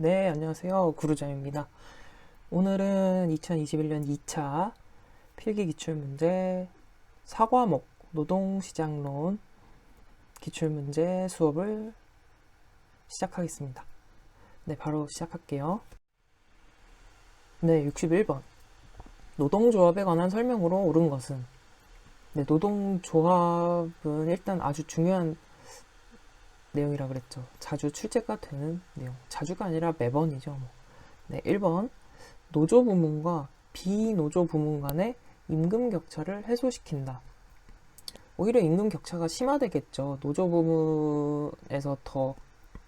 네, 안녕하세요. 구루자입니다. 오늘은 2021년 2차 필기 기출문제 4과목 노동시장론 기출문제 수업을 시작하겠습니다. 네, 바로 시작할게요. 네, 61번. 노동조합에 관한 설명으로 옳은 것은? 네, 노동조합은 일단 아주 중요한 내용이라 그랬죠. 자주 출제가 되는 내용. 자주가 아니라 매번이죠. 네, 1번. 노조 부문과 비노조 부문 간의 임금 격차를 해소시킨다. 오히려 임금 격차가 심화되겠죠. 노조 부문에서 더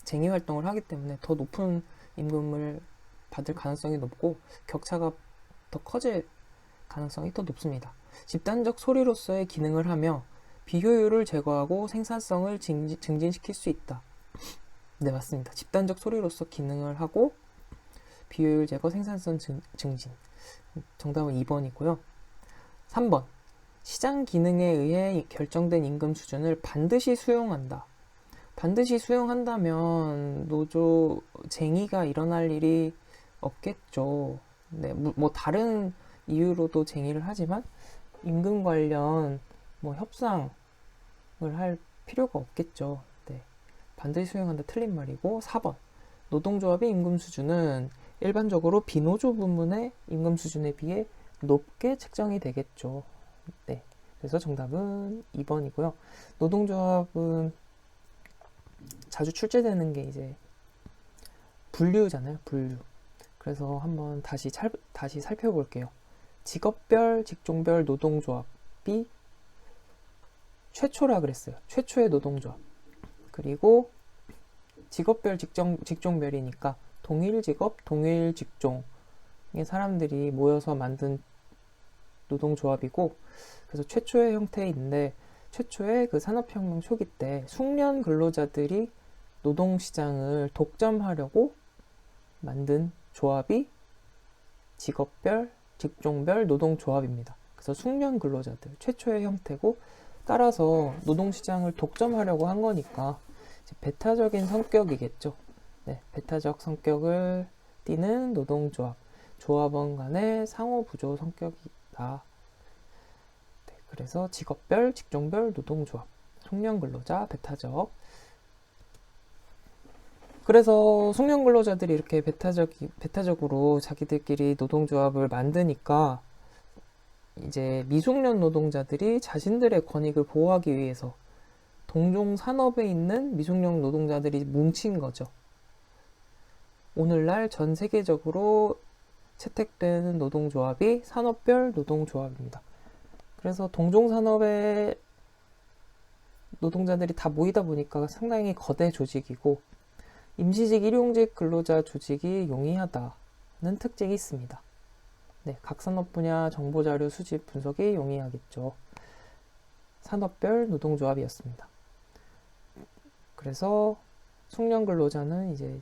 쟁의 활동을 하기 때문에 더 높은 임금을 받을 가능성이 높고 격차가 더 커질 가능성이 더 높습니다. 집단적 소리로서의 기능을 하며 비효율을 제거하고 생산성을 증진시킬 수 있다. 네, 맞습니다. 집단적 소리로서 기능을 하고 비효율 제거, 생산성 증진. 정답은 2번이고요. 3번. 시장 기능에 의해 결정된 임금 수준을 반드시 수용한다. 반드시 수용한다면 노조 쟁의가 일어날 일이 없겠죠. 네, 뭐 다른 이유로도 쟁의를 하지만 임금 관련 협상을 할 필요가 없겠죠. 네, 반드시 수용한다 틀린 말이고 4번. 노동조합의 임금 수준은 일반적으로 비노조 부문의 임금 수준에 비해 높게 책정이 되겠죠. 네, 그래서 정답은 2번이고요. 노동조합은 자주 출제되는 게 이제 분류잖아요. 분류. 그래서 한번 다시 살펴볼게요. 직업별, 직종별 노동조합이 최초라 그랬어요. 최초의 노동조합. 그리고 직업별, 직종별이니까 동일 직업, 동일 직종의 사람들이 모여서 만든 노동조합이고, 그래서 최초의 형태인데, 최초의 그 산업혁명 초기 때 숙련 근로자들이 노동시장을 독점하려고 만든 조합이 직업별, 직종별 노동조합입니다. 그래서 숙련 근로자들, 최초의 형태고, 따라서 노동시장을 독점하려고 한 거니까 배타적인 성격이겠죠. 네, 배타적 성격을 띠는 노동조합, 조합원 간의 상호부조 성격이다. 네, 그래서 직업별, 직종별 노동조합, 숙련근로자, 배타적. 그래서 숙련근로자들이 이렇게 배타적으로 자기들끼리 노동조합을 만드니까 이제 미숙련 노동자들이 자신들의 권익을 보호하기 위해서 동종 산업에 있는 미숙련 노동자들이 뭉친 거죠. 오늘날 전 세계적으로 채택되는 노동조합이 산업별 노동조합입니다. 그래서 동종 산업의 노동자들이 다 모이다 보니까 상당히 거대 조직이고 임시직, 일용직 근로자 조직이 용이하다는 특징이 있습니다. 네, 각 산업 분야 정보자료 수집 분석이 용이하겠죠. 산업별 노동조합이었습니다. 그래서 숙련 근로자는 이제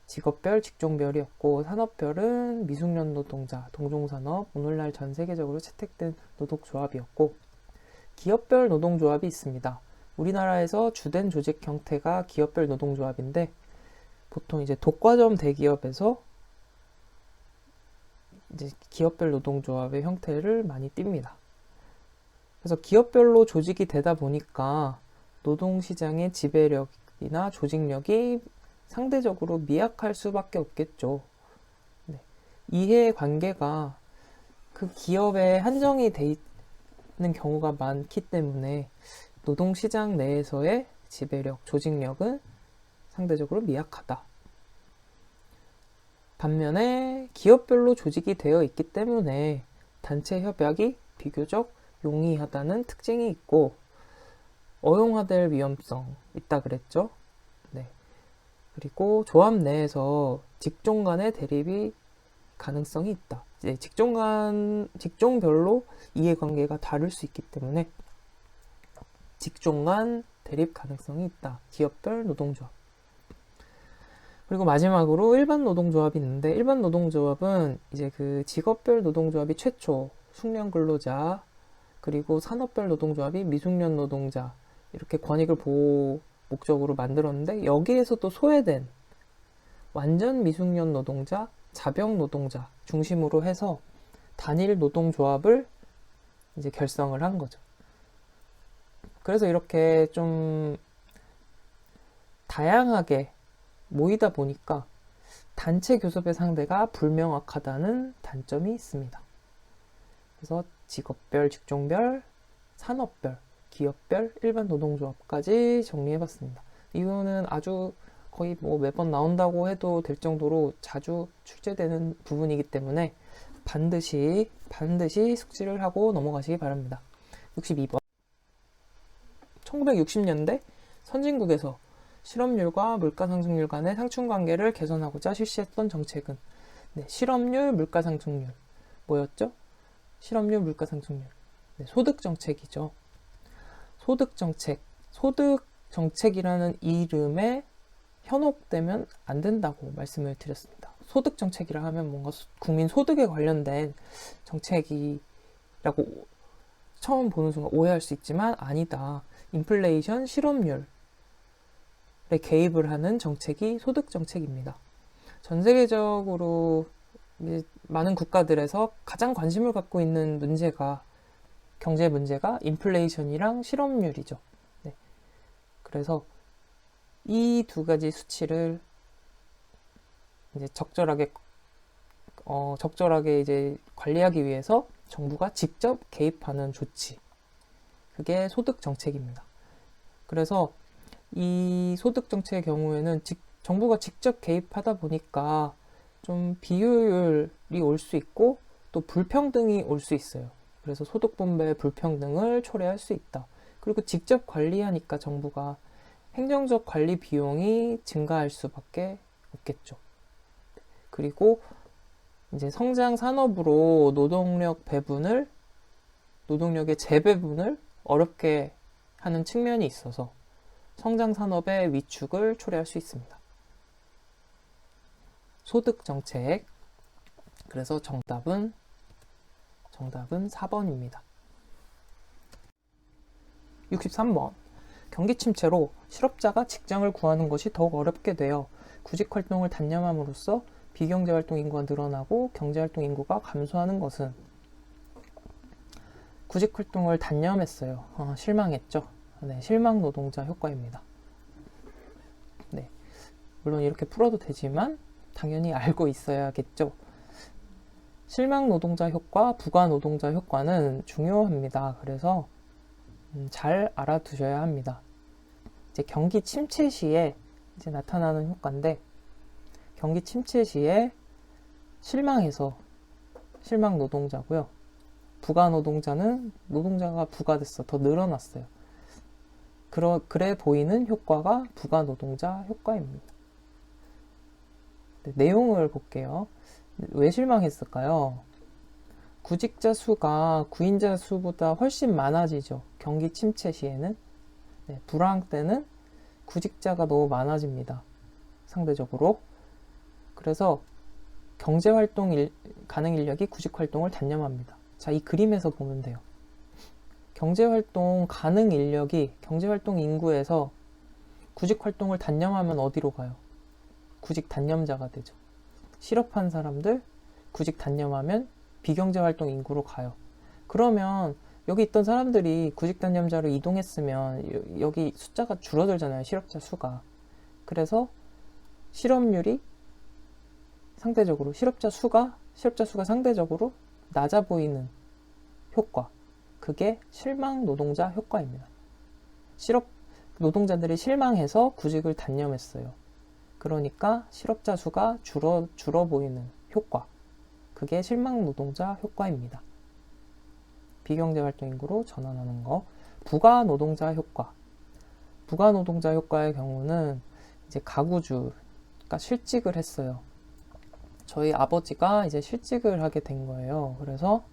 직업별, 직종별이었고 산업별은 미숙련 노동자, 동종산업, 오늘날 전 세계적으로 채택된 노동조합이었고 기업별 노동조합이 있습니다. 우리나라에서 주된 조직 형태가 기업별 노동조합인데 보통 이제 독과점 대기업에서 이제 기업별 노동조합의 형태를 많이 띱니다. 그래서 기업별로 조직이 되다 보니까 노동시장의 지배력이나 조직력이 상대적으로 미약할 수밖에 없겠죠. 네. 이해관계가 그 기업에 한정이 돼 있는 경우가 많기 때문에 노동시장 내에서의 지배력, 조직력은 상대적으로 미약하다. 반면에 기업별로 조직이 되어 있기 때문에 단체 협약이 비교적 용이하다는 특징이 있고 어용화될 위험성 있다 그랬죠. 네. 그리고 조합 내에서 직종 간의 대립이 가능성이 있다. 이제 직종별로 이해관계가 다를 수 있기 때문에 직종 간 대립 가능성이 있다. 기업별 노동조합. 그리고 마지막으로 일반 노동조합이 있는데 일반 노동조합은 이제 그 직업별 노동조합이 최초, 숙련 근로자, 그리고 산업별 노동조합이 미숙련 노동자 이렇게 권익을 보호 목적으로 만들었는데 여기에서 또 소외된 완전 미숙련 노동자, 자병 노동자 중심으로 해서 단일 노동조합을 이제 결성을 한 거죠. 그래서 이렇게 좀 다양하게 모이다 보니까 단체 교섭의 상대가 불명확하다는 단점이 있습니다. 그래서 직업별, 직종별, 산업별, 기업별, 일반 노동조합까지 정리해봤습니다. 이거는 아주 거의 뭐 매번 나온다고 해도 될 정도로 자주 출제되는 부분이기 때문에 반드시 숙지를 하고 넘어가시기 바랍니다. 62번. 1960년대 선진국에서 실업률과 물가상승률 간의 상충관계를 개선하고자 실시했던 정책은 실업률, 물가상승률 뭐였죠? 실업률, 물가상승률 소득정책이죠. 소득정책, 소득정책이라는 이름에 현혹되면 안 된다고 말씀을 드렸습니다. 소득정책이라 하면 뭔가 국민 소득에 관련된 정책이라고 처음 보는 순간 오해할 수 있지만 아니다. 인플레이션, 실업률에 개입을 하는 정책이 소득정책입니다. 전 세계적으로 많은 국가들에서 가장 관심을 갖고 있는 경제 문제가 인플레이션이랑 실업률이죠. 네. 그래서 이 두 가지 수치를 이제 적절하게 이제 관리하기 위해서 정부가 직접 개입하는 조치, 그게 소득 정책입니다. 그래서 이 소득 정책의 경우에는 정부가 직접 개입하다 보니까 좀 비효율이 올 수 있고 또 불평등이 올 수 있어요. 그래서 소득 분배의 불평등을 초래할 수 있다. 그리고 직접 관리하니까 정부가 행정적 관리 비용이 증가할 수밖에 없겠죠. 그리고 이제 성장 산업으로 노동력의 재배분을 어렵게 하는 측면이 있어서 성장 산업의 위축을 초래할 수 있습니다. 소득 정책. 그래서 정답은 4번입니다. 63번. 경기 침체로 실업자가 직장을 구하는 것이 더욱 어렵게 되어 구직활동을 단념함으로써 비경제활동 인구가 늘어나고 경제활동 인구가 감소하는 것은 구직활동을 단념했어요. 실망했죠. 네, 실망 노동자 효과입니다. 네, 물론 이렇게 풀어도 되지만 당연히 알고 있어야겠죠. 실망 노동자 효과, 부가 노동자 효과는 중요합니다. 그래서 잘 알아두셔야 합니다. 이제 경기 침체 시에 이제 나타나는 효과인데, 경기 침체 시에 실망해서 실망 노동자고요. 부가 노동자는 노동자가 부가됐어. 더 늘어났어요. 그래 보이는 효과가 부가 노동자 효과입니다. 네, 내용을 볼게요. 왜 실망했을까요? 구직자 수가 구인자 수보다 훨씬 많아지죠. 경기 침체 시에는. 네, 불황 때는 구직자가 너무 많아집니다. 상대적으로. 그래서 경제활동 가능 인력이 구직활동을 단념합니다. 자, 이 그림에서 보면 돼요. 경제활동 가능 인력이 경제활동 인구에서 구직활동을 단념하면 어디로 가요? 구직 단념자가 되죠. 실업한 사람들 구직 단념하면 비경제활동 인구로 가요. 그러면 여기 있던 사람들이 구직 단념자로 이동했으면 여기 숫자가 줄어들잖아요. 실업자 수가. 그래서 실업률이 상대적으로 실업자 수가 상대적으로 낮아 보이는 효과. 그게 실망 노동자 효과입니다. 실업 노동자들이 실망해서 구직을 단념했어요. 그러니까 실업자 수가 줄어 보이는 효과. 그게 실망 노동자 효과입니다. 비경제활동 인구로 전환하는 거. 부가 노동자 효과. 부가 노동자 효과의 경우는 이제 가구주가 실직을 했어요. 저희 아버지가 이제 실직을 하게 된 거예요. 그래서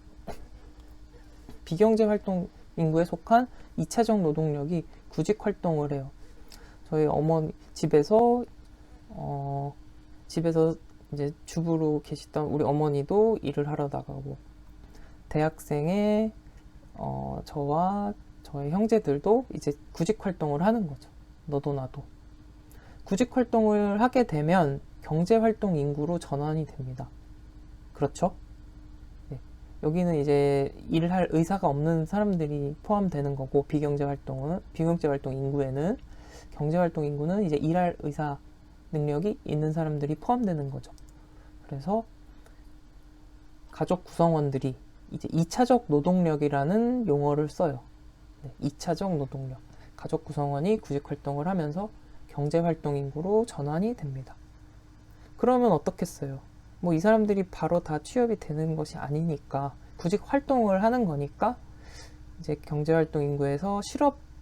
비경제활동 인구에 속한 2차적 노동력이 구직 활동을 해요. 저희 어머니 집에서 이제 주부로 계시던 우리 어머니도 일을 하러 나가고, 대학생의 저와 저의 형제들도 이제 구직 활동을 하는 거죠. 너도 나도. 구직 활동을 하게 되면 경제활동 인구로 전환이 됩니다. 그렇죠? 네. 여기는 이제 일할 의사가 없는 사람들이 포함되는 거고, 비경제활동 인구에는, 경제활동 인구는 이제 일할 의사 능력이 있는 사람들이 포함되는 거죠. 그래서 가족 구성원들이 이제 2차적 노동력이라는 용어를 써요. 네, 2차적 노동력. 가족 구성원이 구직활동을 하면서 경제활동 인구로 전환이 됩니다. 그러면 어떻겠어요? 뭐 이 사람들이 바로 다 취업이 되는 것이 아니니까, 구직 활동을 하는 거니까 이제 경제활동 인구에서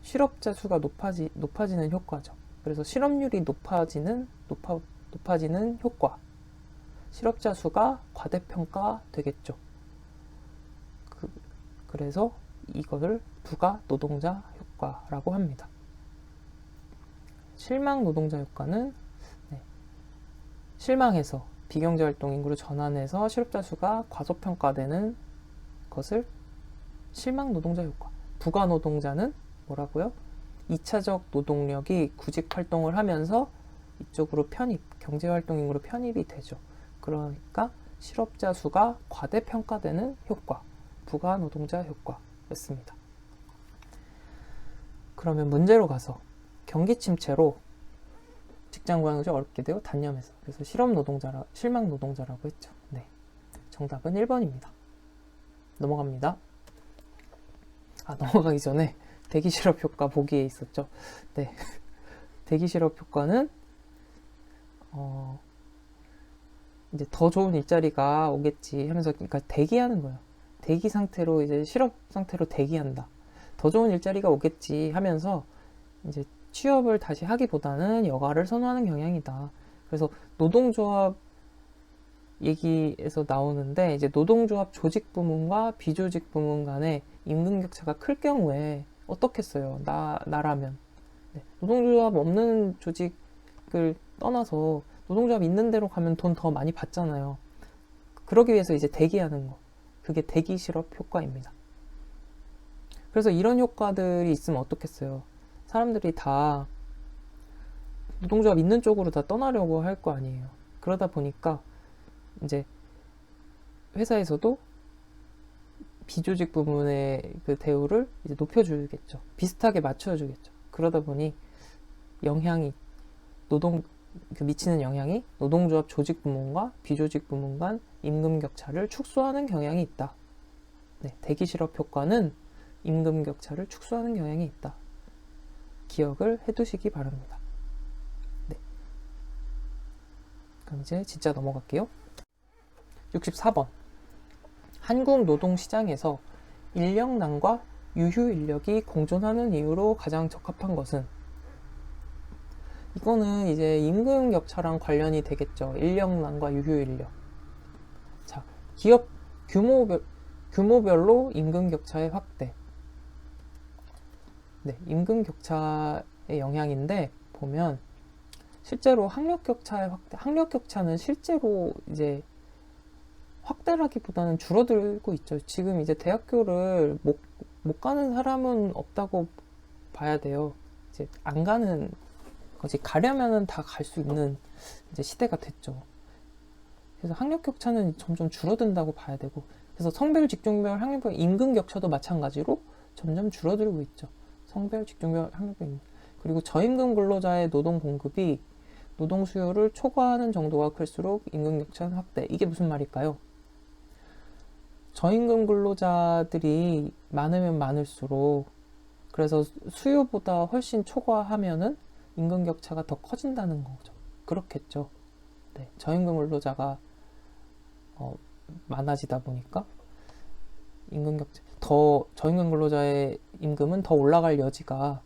실업자 수가 높아지는 효과죠. 그래서 실업률이 높아지는 효과. 실업자 수가 과대평가 되겠죠. 그래서 이것을 부가 노동자 효과라고 합니다. 실망 노동자 효과는 실망해서 비경제활동 인구로 전환해서 실업자 수가 과소평가되는 것을 실망 노동자 효과. 부가 노동자는 뭐라고요? 2차적 노동력이 구직 활동을 하면서 이쪽으로 경제활동 인구로 편입이 되죠. 그러니까 실업자 수가 과대평가되는 효과, 부가 노동자 효과였습니다. 그러면 문제로 가서 경기 침체로 직장 구하는 것이 어렵게 되어 단념해서, 그래서 실망 노동자라고 했죠. 네, 정답은 1번입니다. 넘어갑니다. 넘어가기 전에 대기 실업 효과 보기에 있었죠. 네, 대기 실업 효과는 이제 더 좋은 일자리가 오겠지 하면서, 그러니까 대기하는 거예요. 대기 상태로, 이제 실업 상태로 대기한다. 더 좋은 일자리가 오겠지 하면서 이제 취업을 다시 하기보다는 여가를 선호하는 경향이다. 그래서 노동조합 얘기에서 나오는데, 이제 노동조합 조직 부문과 비조직 부문 간의 임금 격차가 클 경우에 어떻겠어요? 나라면. 네, 노동조합 없는 조직을 떠나서 노동조합 있는 데로 가면 돈 더 많이 받잖아요. 그러기 위해서 이제 대기하는 거. 그게 대기 실업 효과입니다. 그래서 이런 효과들이 있으면 어떻겠어요? 사람들이 다 노동조합 있는 쪽으로 다 떠나려고 할 거 아니에요. 그러다 보니까 이제 회사에서도 비조직 부문의 그 대우를 이제 높여주겠죠. 비슷하게 맞춰주겠죠. 그러다 보니 미치는 영향이 노동조합 조직 부문과 비조직 부문 간 임금 격차를 축소하는 경향이 있다. 네, 대기 실업 효과는 임금 격차를 축소하는 경향이 있다. 기억을 해두시기 바랍니다. 네. 그럼 이제 진짜 넘어갈게요. 64번. 한국 노동시장에서 인력난과 유휴 인력이 공존하는 이유로 가장 적합한 것은? 이거는 이제 임금 격차랑 관련이 되겠죠. 인력난과 유휴 인력. 자, 기업 규모별로 임금 격차의 확대. 네, 임금 격차의 영향인데, 보면 실제로 학력 격차는 실제로 이제 확대라기보다는 줄어들고 있죠. 지금 이제 대학교를 못 가는 사람은 없다고 봐야 돼요. 이제 안 가는 거지. 가려면은 다 갈 수 있는 이제 시대가 됐죠. 그래서 학력 격차는 점점 줄어든다고 봐야 되고, 그래서 성별, 직종별, 학력별, 임금 격차도 마찬가지로 점점 줄어들고 있죠. 성별, 직종별, 학력별. 그리고 저임금 근로자의 노동 공급이 노동 수요를 초과하는 정도가 클수록 임금 격차는 확대. 이게 무슨 말일까요? 저임금 근로자들이 많으면 많을수록, 그래서 수요보다 훨씬 초과하면은 임금 격차가 더 커진다는 거죠. 그렇겠죠. 네, 저임금 근로자가 많아지다 보니까 저임금 근로자의 임금은 더 올라갈 여지가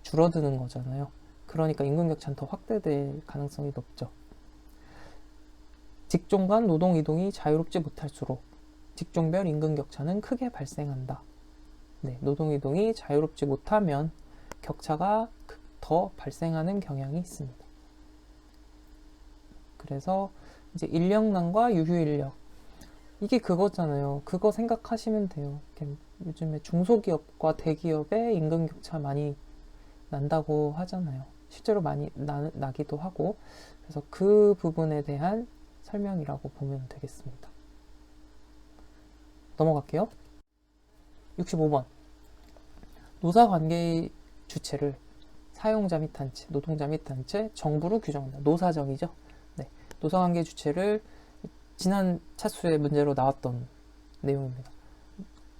줄어드는 거잖아요. 그러니까 임금 격차는 더 확대될 가능성이 높죠. 직종 간 노동 이동이 자유롭지 못할수록 직종별 임금 격차는 크게 발생한다. 네, 노동 이동이 자유롭지 못하면 격차가 더 발생하는 경향이 있습니다. 그래서 이제 인력난과 유휴 인력, 이게 그거잖아요. 그거 생각하시면 돼요. 요즘에 중소기업과 대기업의 임금 격차 많이 난다고 하잖아요. 실제로 많이 나기도 하고, 그래서 그 부분에 대한 설명이라고 보면 되겠습니다. 넘어갈게요. 65번. 노사관계의 주체를 사용자 및 단체, 노동자 및 단체, 정부로 규정한다. 노사정이죠. 네, 노사관계 주체를 지난 차수의 문제로 나왔던 내용입니다.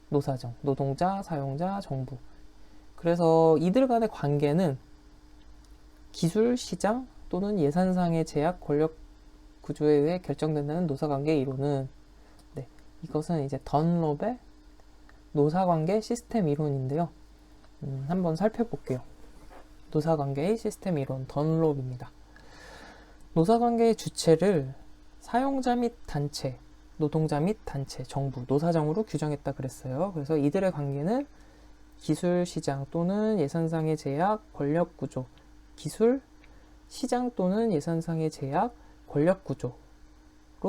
노사정, 노동자, 사용자, 정부. 그래서 이들 간의 관계는 기술, 시장 또는 예산상의 제약, 권력 구조에 의해 결정된다는 노사관계 이론은, 네, 이것은 이제 던롭의 노사관계 시스템 이론인데요. 한번 살펴볼게요. 노사관계의 시스템 이론, 던롭입니다. 노사관계의 주체를 사용자 및 단체, 노동자 및 단체, 정부, 노사정으로 규정했다 그랬어요. 그래서 이들의 관계는 기술, 시장 또는 예산상의 제약, 권력 구조, 기술, 시장 또는 예산상의 제약, 권력 구조로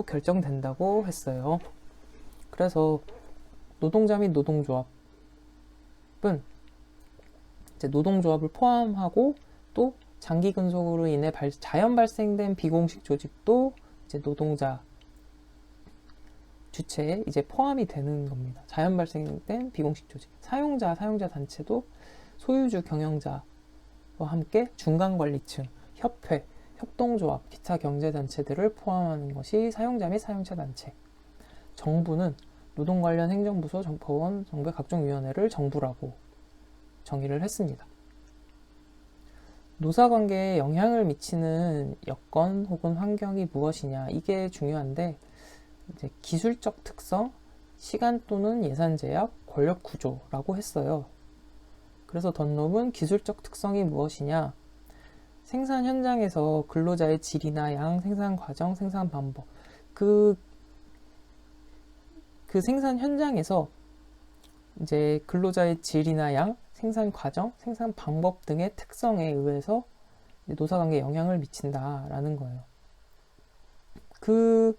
결정된다고 했어요. 그래서 노동자 및 노동조합은 이제 노동조합을 포함하고 또 장기 근속으로 인해 자연 발생된 비공식 조직도 이제 노동자 주체에 이제 포함이 되는 겁니다. 자연 발생된 비공식 조직, 사용자 단체도 소유주 경영자와 함께 중간관리층, 협회, 협동조합, 기타 경제단체들을 포함하는 것이 사용자 및 사용자 단체. 정부는 노동 관련 행정부서, 법원, 정부의 각종 위원회를 정부라고 정의를 했습니다. 노사관계에 영향을 미치는 여건 혹은 환경이 무엇이냐, 이게 중요한데, 이제 기술적 특성, 시간 또는 예산 제약, 권력 구조라고 했어요. 그래서 던롭은 기술적 특성이 무엇이냐, 생산 현장에서 근로자의 질이나 양, 생산 과정, 생산 방법, 그 생산 현장에서 이제 근로자의 질이나 양, 생산 과정, 생산 방법 등의 특성에 의해서 노사관계에 영향을 미친다라는 거예요. 그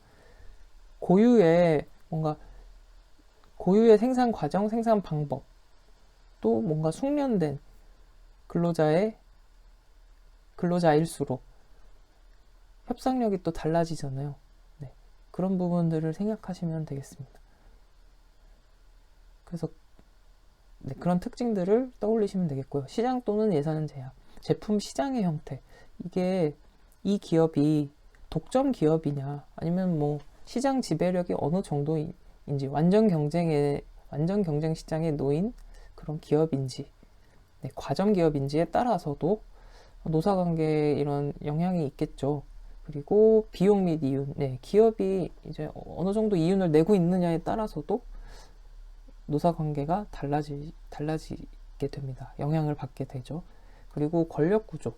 고유의 생산 과정, 생산 방법, 또 뭔가 숙련된 근로자일수록 협상력이 또 달라지잖아요. 네, 그런 부분들을 생각하시면 되겠습니다. 그래서 네, 그런 특징들을 떠올리시면 되겠고요. 시장 또는 예산 제약, 제품 시장의 형태, 이게 이 기업이 독점 기업이냐, 아니면 뭐 시장 지배력이 어느 정도인지, 완전 경쟁 시장에 놓인 그런 기업인지, 네, 과점 기업인지에 따라서도 노사관계에 이런 영향이 있겠죠. 그리고 비용 및 이윤, 네, 기업이 이제 어느 정도 이윤을 내고 있느냐에 따라서도 노사관계가 달라지게 됩니다. 영향을 받게 되죠. 그리고 권력 구조,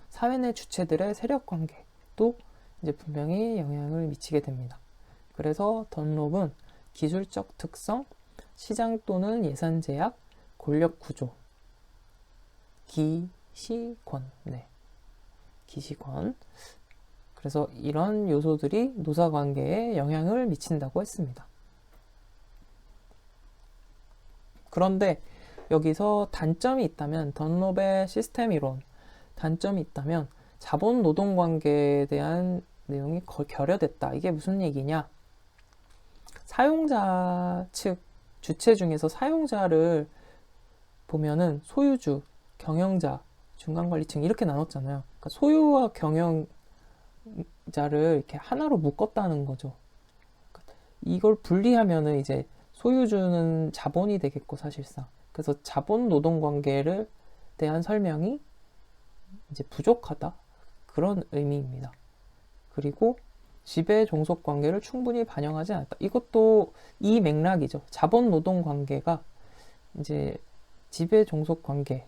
사회 내 주체들의 세력 관계도 이제 분명히 영향을 미치게 됩니다. 그래서 던롭은 기술적 특성, 시장 또는 예산 제약, 권력 구조, 기시권, 네, 기시권. 그래서 이런 요소들이 노사관계에 영향을 미친다고 했습니다. 그런데 여기서 단점이 있다면, 던롭의 시스템 이론, 단점이 있다면 자본 노동 관계에 대한 내용이 결여됐다. 이게 무슨 얘기냐? 사용자 측 주체 중에서 사용자를 보면은 소유주, 경영자, 중간관리층 이렇게 나눴잖아요. 그러니까 소유와 경영자를 이렇게 하나로 묶었다는 거죠. 그러니까 이걸 분리하면은 이제 소유주는 자본이 되겠고, 사실상. 그래서 자본 노동 관계를 대한 설명이 이제 부족하다, 그런 의미입니다. 그리고 지배 종속 관계를 충분히 반영하지 않았다. 이것도 이 맥락이죠. 자본 노동 관계가 이제 지배 종속 관계라고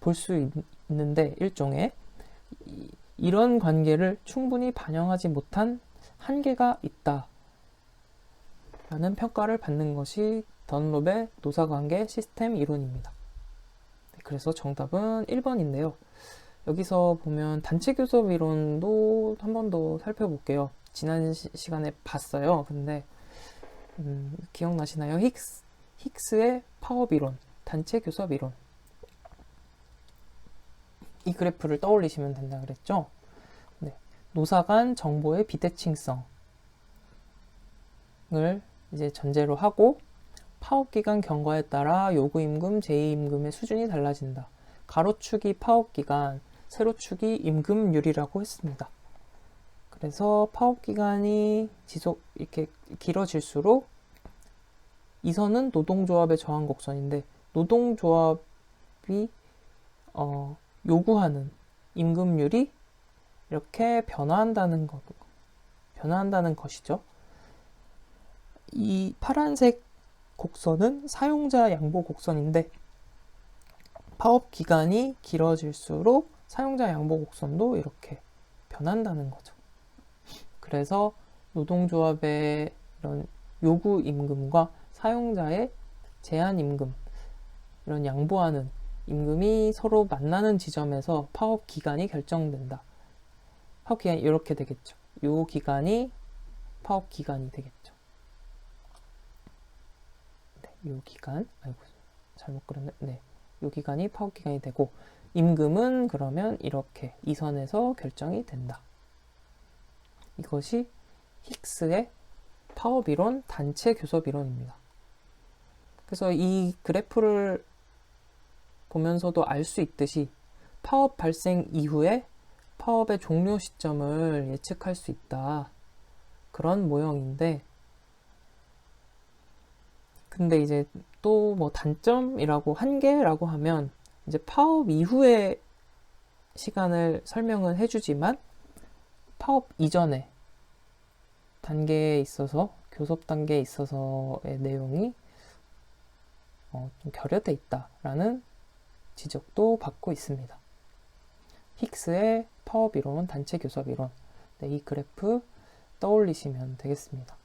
볼 수 있는데, 일종의 이런 관계를 충분히 반영하지 못한 한계가 있다 라는 평가를 받는 것이 던롭의 노사관계 시스템 이론입니다. 그래서 정답은 1번인데요. 여기서 보면 단체교섭 이론도 한 번 더 살펴볼게요. 지난 시간에 봤어요. 근데 기억나시나요? 힉스의 파업 이론, 단체 교섭 이론. 이 그래프를 떠올리시면 된다 그랬죠? 네. 노사 간 정보의 비대칭성을 이제 전제로 하고 파업기간 경과에 따라 요구임금, 제의임금의 수준이 달라진다. 가로축이 파업기간, 세로축이 임금률이라고 했습니다. 그래서 파업기간이 이렇게 길어질수록 이 선은 노동조합의 저항 곡선인데 노동조합이 요구하는 임금률이 이렇게 변화한다는 것이죠. 이 파란색 곡선은 사용자 양보 곡선인데 파업 기간이 길어질수록 사용자 양보 곡선도 이렇게 변한다는 거죠. 그래서 노동조합의 이런 요구 임금과 사용자의 제한 임금, 이런 양보하는 임금이 서로 만나는 지점에서 파업 기간이 결정된다. 파업 기간이 이렇게 되겠죠. 요 기간이 파업 기간이 되겠죠. 네, 요 기간, 아이고 잘못 그렸네. 네, 요 기간이 파업 기간이 되고 임금은 그러면 이렇게 이 선에서 결정이 된다. 이것이 힉스의 파업 이론, 단체 교섭 이론입니다. 그래서 이 그래프를 보면서도 알 수 있듯이 파업 발생 이후에 파업의 종료 시점을 예측할 수 있다. 그런 모형인데, 근데 이제 또 뭐 단점이라고 한계라고 하면 이제 파업 이후의 시간을 설명은 해주지만 파업 이전에 단계에 있어서 교섭 단계에 있어서의 내용이 좀 결여돼 있다라는 지적도 받고 있습니다. 힉스의 파업 이론, 단체 교섭 이론. 네, 이 그래프 떠올리시면 되겠습니다.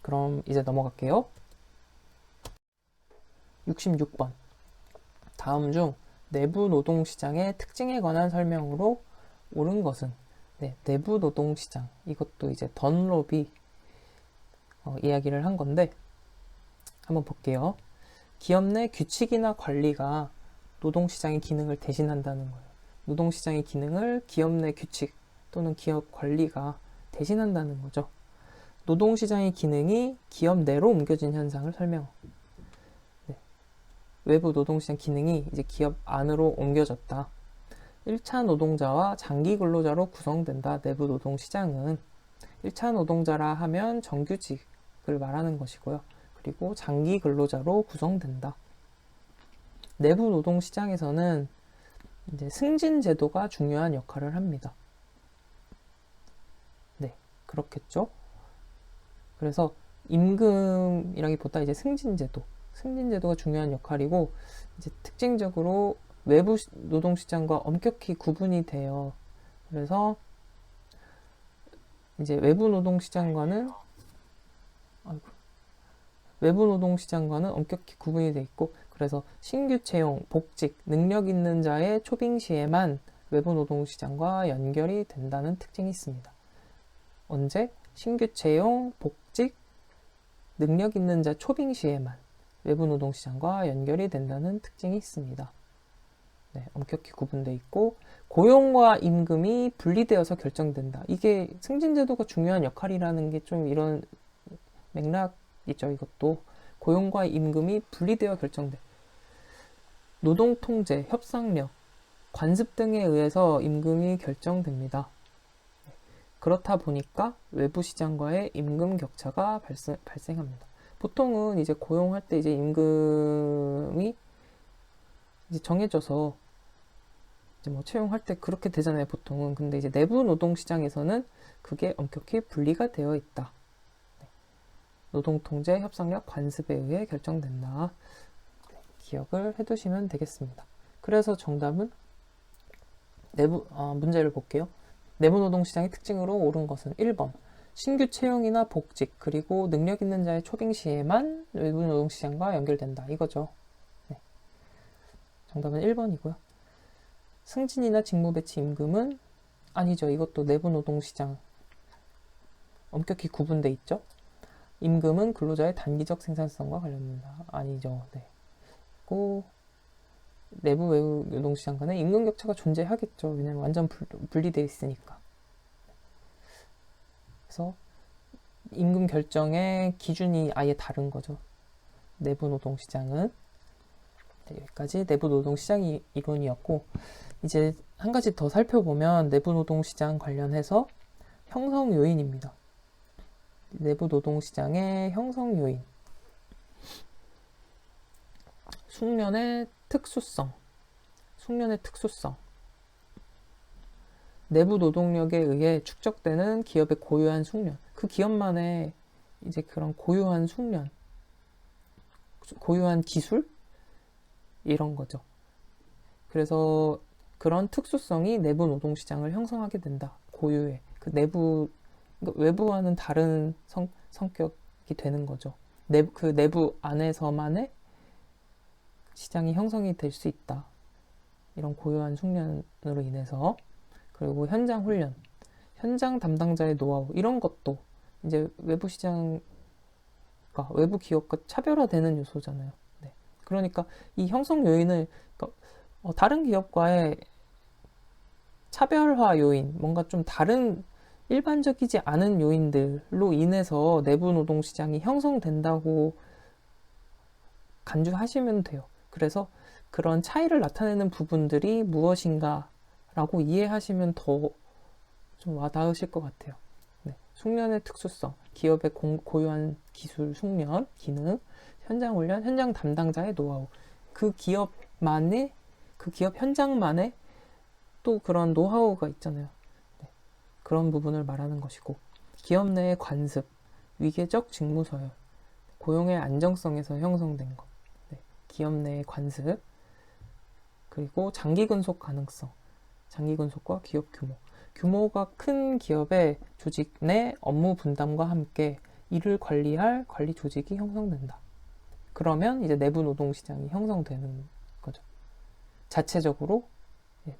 그럼 이제 넘어갈게요. 66번. 다음 중 내부 노동시장의 특징에 관한 설명으로 옳은 것은? 네, 내부 노동시장. 이것도 이제 던롭이 이야기를 한 건데 한번 볼게요. 기업 내 규칙이나 관리가 노동시장의 기능을 대신한다는 거예요. 노동시장의 기능을 기업 내 규칙 또는 기업 관리가 대신한다는 거죠. 노동시장의 기능이 기업 내로 옮겨진 현상을 설명. 네. 외부 노동시장 기능이 이제 기업 안으로 옮겨졌다. 1차 노동자와 장기 근로자로 구성된다. 내부 노동시장은 1차 노동자라 하면 정규직을 말하는 것이고요. 그리고 장기 근로자로 구성된다. 내부 노동시장에서는 이제 승진 제도가 중요한 역할을 합니다. 네, 그렇겠죠. 그래서 임금이라기보다 이제 승진제도가 중요한 역할이고 이제 특징적으로 외부 노동시장과 엄격히 구분이 돼요. 그래서 이제 외부 노동시장과는 엄격히 구분이 돼 있고 그래서 신규 채용, 복직, 능력 있는 자의 초빙 시에만 외부 노동시장과 연결이 된다는 특징이 있습니다. 언제? 신규 채용, 복직, 능력 있는 자 초빙 시에만 외부 노동시장과 연결이 된다는 특징이 있습니다. 네, 엄격히 구분되어 있고 고용과 임금이 분리되어서 결정된다. 이게 승진제도가 중요한 역할이라는 게 좀 이런 맥락이죠. 이것도 고용과 임금이 분리되어 결정돼. 노동통제, 협상력, 관습 등에 의해서 임금이 결정됩니다. 그렇다 보니까 외부 시장과의 임금 격차가 발생합니다. 보통은 이제 고용할 때 이제 임금이 이제 정해져서 이제 뭐 채용할 때 그렇게 되잖아요, 보통은. 근데 이제 내부 노동 시장에서는 그게 엄격히 분리가 되어 있다. 노동 통제, 협상력, 관습에 의해 결정된다. 기억을 해두시면 되겠습니다. 그래서 정답은 문제를 볼게요. 내부 노동 시장의 특징으로 옳은 것은 1번 신규 채용이나 복직 그리고 능력 있는 자의 초빙 시에만 외부 노동 시장과 연결된다. 이거죠. 네. 정답은 1번이고요. 승진이나 직무 배치 임금은 아니죠. 이것도 내부 노동 시장 엄격히 구분돼 있죠. 임금은 근로자의 단기적 생산성과 관련된다. 아니죠. 네. 고 내부 외부 노동시장 간에 임금 격차가 존재하겠죠. 왜냐면 완전 분리되어 있으니까. 그래서 임금 결정의 기준이 아예 다른 거죠. 내부 노동시장은. 네, 여기까지 내부 노동시장 이론이었고, 이제 한 가지 더 살펴보면 내부 노동시장 관련해서 형성 요인입니다. 내부 노동시장의 형성 요인. 숙련의 특수성. 숙련의 특수성. 내부 노동력에 의해 축적되는 기업의 고유한 숙련. 그 기업만의 이제 그런 고유한 숙련, 고유한 기술? 이런 거죠. 그래서 그런 특수성이 내부 노동시장을 형성하게 된다. 고유의. 그 내부, 외부와는 다른 성격이 되는 거죠. 그 내부 안에서만의 시장이 형성이 될 수 있다. 이런 고유한 숙련으로 인해서. 그리고 현장 훈련, 현장 담당자의 노하우, 이런 것도 이제 외부 시장과 외부 기업과 차별화되는 요소잖아요. 네. 그러니까 이 형성 요인을 다른 기업과의 차별화 요인, 뭔가 좀 다른 일반적이지 않은 요인들로 인해서 내부 노동 시장이 형성된다고 간주하시면 돼요. 그래서 그런 차이를 나타내는 부분들이 무엇인가 라고 이해하시면 더 좀 와닿으실 것 같아요. 네. 숙련의 특수성, 기업의 고유한 기술 숙련, 기능, 현장 훈련, 현장 담당자의 노하우. 그 기업만의, 그 기업 현장만의 또 그런 노하우가 있잖아요. 네. 그런 부분을 말하는 것이고, 기업 내의 관습, 위계적 직무 서열, 고용의 안정성에서 형성된 것. 네. 기업 내의 관습, 그리고 장기 근속 가능성, 장기 근속과 기업 규모. 규모가 큰 기업의 조직 내 업무 분담과 함께 이를 관리할 관리 조직이 형성된다. 그러면 이제 내부 노동시장이 형성되는 거죠. 자체적으로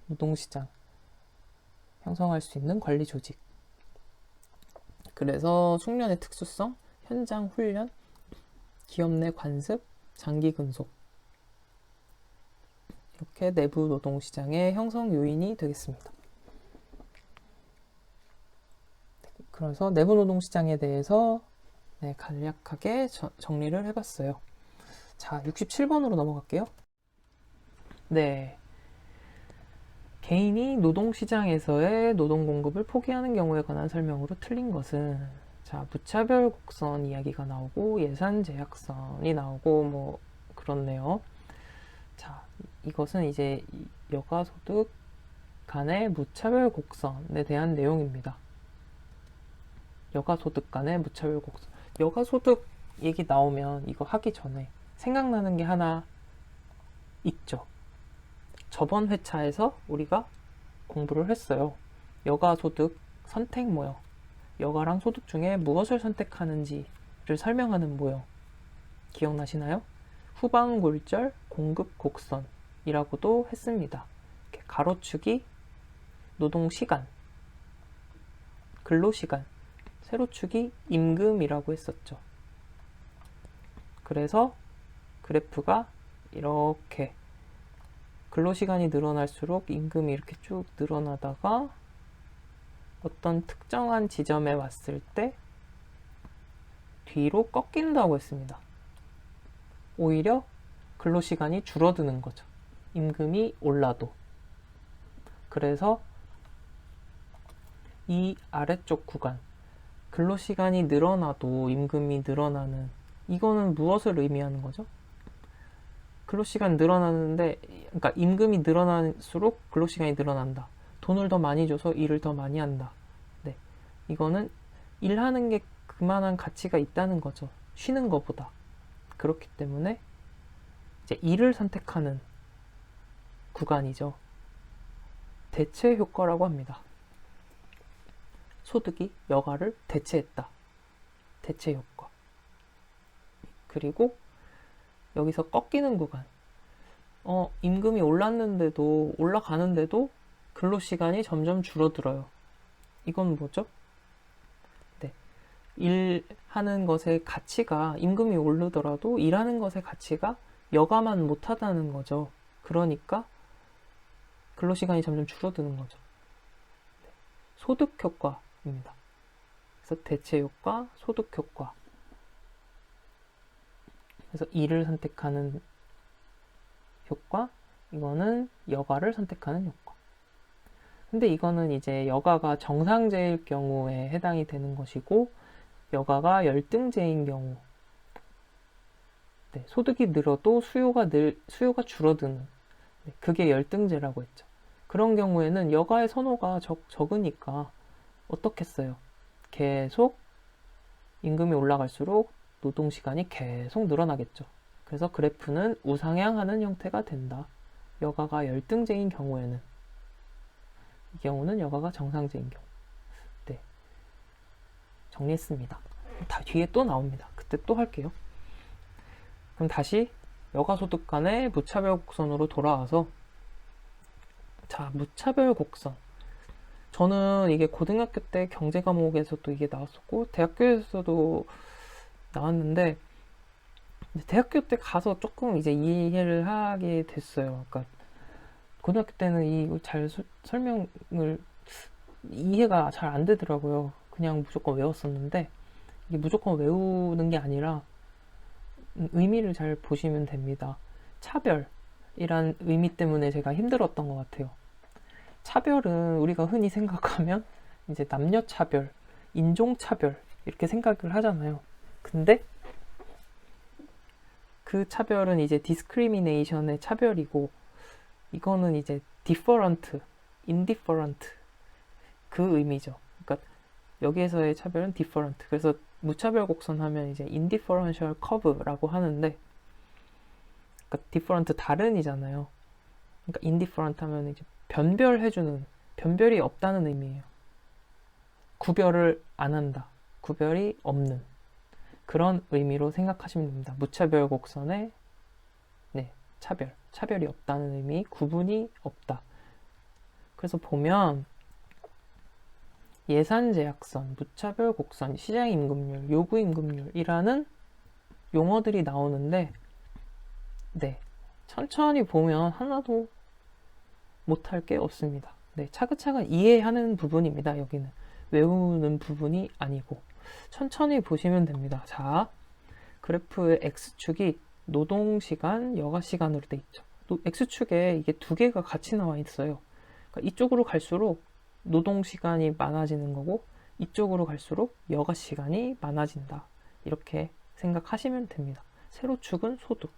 노동시장 형성할 수 있는 관리 조직. 그래서 숙련의 특수성, 현장 훈련, 기업 내 관습, 장기 근속. 이렇게 내부 노동시장의 형성 요인이 되겠습니다. 그래서 내부 노동시장에 대해서 간략하게 정리를 해봤어요. 자, 67번으로 넘어갈게요. 네. 개인이 노동시장에서의 노동 공급을 포기하는 경우에 관한 설명으로 틀린 것은, 자, 무차별 곡선 이야기가 나오고 예산 제약선이 나오고 뭐 그렇네요. 자, 이것은 이제 여가소득 간의 무차별 곡선에 대한 내용입니다. 여가소득 간의 무차별 곡선. 여가소득 얘기 나오면 이거 하기 전에 생각나는 게 하나 있죠. 저번 회차에서 우리가 공부를 했어요. 여가소득 선택 모형. 여가랑 소득 중에 무엇을 선택하는지를 설명하는 모형. 기억나시나요? 후방골절 공급 곡선이라고도 했습니다. 가로축이 노동시간, 근로시간, 세로축이 임금이라고 했었죠. 그래서 그래프가 이렇게 근로시간이 늘어날수록 임금이 이렇게 쭉 늘어나다가 어떤 특정한 지점에 왔을 때 뒤로 꺾인다고 했습니다. 오히려 근로시간이 줄어드는 거죠. 임금이 올라도. 그래서 이 아래쪽 구간, 근로시간이 늘어나도 임금이 늘어나는, 이거는 무엇을 의미하는 거죠? 근로시간 늘어나는데, 그러니까 임금이 늘어날수록 근로시간이 늘어난다. 돈을 더 많이 줘서 일을 더 많이 한다. 네, 이거는 일하는 게 그만한 가치가 있다는 거죠. 쉬는 것보다. 그렇기 때문에 이제 일을 선택하는 구간이죠. 대체 효과라고 합니다. 소득이 여가를 대체했다. 대체 효과. 그리고 여기서 꺾이는 구간. 임금이 올라가는데도 근로시간이 점점 줄어들어요. 이건 뭐죠? 네. 하는 것의 가치가 임금이 오르더라도 일하는 것의 가치가 여가만 못하다는 거죠. 그러니까 근로시간이 점점 줄어드는 거죠. 소득 효과입니다. 그래서 대체 효과, 소득 효과. 그래서 일을 선택하는 효과, 이거는 여가를 선택하는 효과. 근데 이거는 이제 여가가 정상제일 경우에 해당이 되는 것이고, 여가가 열등제인 경우, 네, 소득이 늘어도 수요가 줄어드는, 네, 그게 열등제라고 했죠. 그런 경우에는 여가의 선호가 적으니까 어떻겠어요? 계속 임금이 올라갈수록 노동시간이 계속 늘어나겠죠. 그래서 그래프는 우상향하는 형태가 된다. 여가가 열등제인 경우에는. 이 경우는 여가가 정상제인 경우. 네, 정리했습니다. 다 뒤에 또 나옵니다. 그때 또 할게요. 그럼 다시 여가소득 간의 무차별 곡선으로 돌아와서, 자, 무차별 곡선. 저는 이게 고등학교 때 경제 과목에서도 이게 나왔었고 대학교에서도 나왔는데, 대학교 때 가서 조금 이제 이해를 하게 됐어요. 그러니까 고등학교 때는 이 잘 설명을 이해가 잘 안 되더라고요. 그냥 무조건 외웠었는데, 이게 무조건 외우는 게 아니라 의미를 잘 보시면 됩니다. 차별이란 의미 때문에 제가 힘들었던 것 같아요. 차별은 우리가 흔히 생각하면 이제 남녀 차별, 인종 차별 이렇게 생각을 하잖아요. 근데 그 차별은 이제 discrimination의 차별이고, 이거는 이제 different, indifferent 그 의미죠. 그러니까 여기에서의 차별은 different. 그래서 무차별 곡선 하면 이제 indifferential curve라고 하는데, 그러니까 different 다른이잖아요. 그러니까 indifferent 하면 이제 변별해주는, 변별이 없다는 의미예요. 구별을 안 한다, 구별이 없는 그런 의미로 생각하시면 됩니다. 무차별 곡선의 네, 차별이 없다는 의미, 구분이 없다. 그래서 보면 예산제약선, 무차별 곡선, 시장임금률, 요구임금률이라는 용어들이 나오는데, 네, 천천히 보면 하나도 못할 게 없습니다. 네, 차근차근 이해하는 부분입니다. 여기는 외우는 부분이 아니고 천천히 보시면 됩니다. 자, 그래프의 X축이 노동시간, 여가시간으로 돼 있죠. X축에 이게 두 개가 같이 나와 있어요. 그러니까 이쪽으로 갈수록 노동시간이 많아지는 거고, 이쪽으로 갈수록 여가시간이 많아진다. 이렇게 생각하시면 됩니다. 세로축은 소득.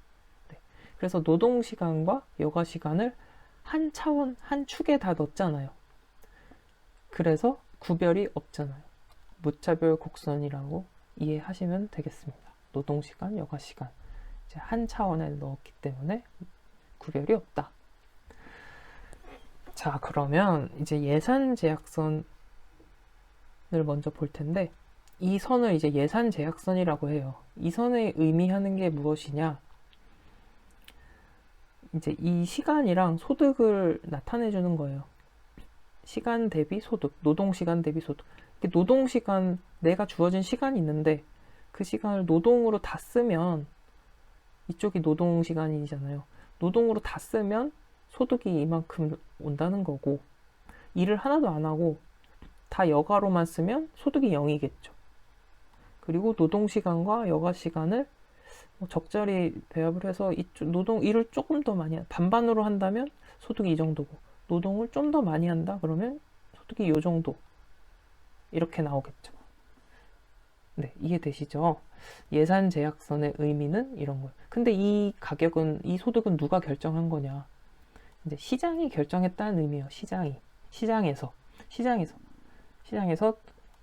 네. 그래서 노동시간과 여가시간을 한 차원, 한 축에 다 넣었잖아요. 그래서 구별이 없잖아요. 무차별 곡선이라고 이해하시면 되겠습니다. 노동시간, 여가시간 이제 한 차원에 넣었기 때문에 구별이 없다. 자, 그러면 이제 예산제약선을 먼저 볼 텐데, 이 선을 이제 예산제약선이라고 해요. 이 선의 의미하는 게 무엇이냐? 이제 이 시간이랑 소득을 나타내 주는 거예요. 시간 대비 소득, 노동시간 대비 소득. 노동시간, 내가 주어진 시간이 있는데 그 시간을 노동으로 다 쓰면, 이쪽이 노동시간이잖아요. 노동으로 다 쓰면 소득이 이만큼 온다는 거고, 일을 하나도 안 하고 다 여가로만 쓰면 소득이 0이겠죠. 그리고 노동시간과 여가시간을 적절히 배합을 해서 일을 조금 더 많이 반반으로 한다면 소득이 이 정도고, 노동을 좀 더 많이 한다 그러면 소득이 이 정도, 이렇게 나오겠죠. 네, 이해되시죠? 예산제약선의 의미는 이런 거예요. 근데 이 가격은, 이 소득은 누가 결정한 거냐? 이제 시장이 결정했다는 의미예요. 시장에서